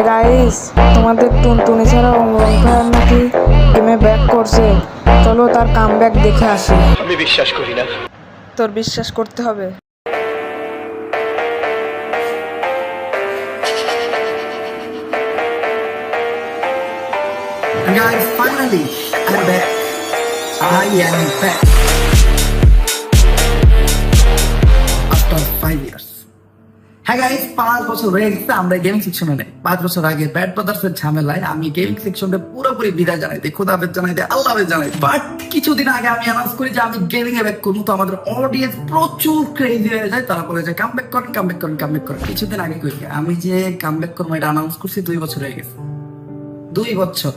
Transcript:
Guys, তোমাদের টুনটুনি ছাড়া অমরন ভাইয়ার নাকি গেমে ব্যাক করছে। চলো তার কামব্যাক দেখে আসি। আমি বিশ্বাস করি না। তোর বিশ্বাস করতে হবে। Guys, finally, I'm back. I am back. After 5 years. হ্যাঁ গাইস, 5 বছর হয়ে গেছে আমরা গেমিং সেকশনে নেই। 5 বছর আগে ব্যাড ব্রাদার্সের ঝামেলায় আমি গেমিং সেকশনে পুরোপুরি বিদায় জানাই দিই, খোদা হাফেজ জানাই দিই, আল্লাহ হাফেজ জানাই। বাট কিছুদিন আগে আমি অ্যানাউন্স করি যে আমি গেমিং এ ব্যাক করবো। তো আমাদের অডিয়েন্স প্রচুর ক্রেজি হয়ে যায়, তারা বলে যে কামব্যাক করেন, কামব্যাক করেন, কামব্যাক করেন। কিছুদিন আগে করি আমি যে কামব্যাক করবো এটা অ্যানাউন্স করছি 2 বছর হয়ে গেছে। 2 বছর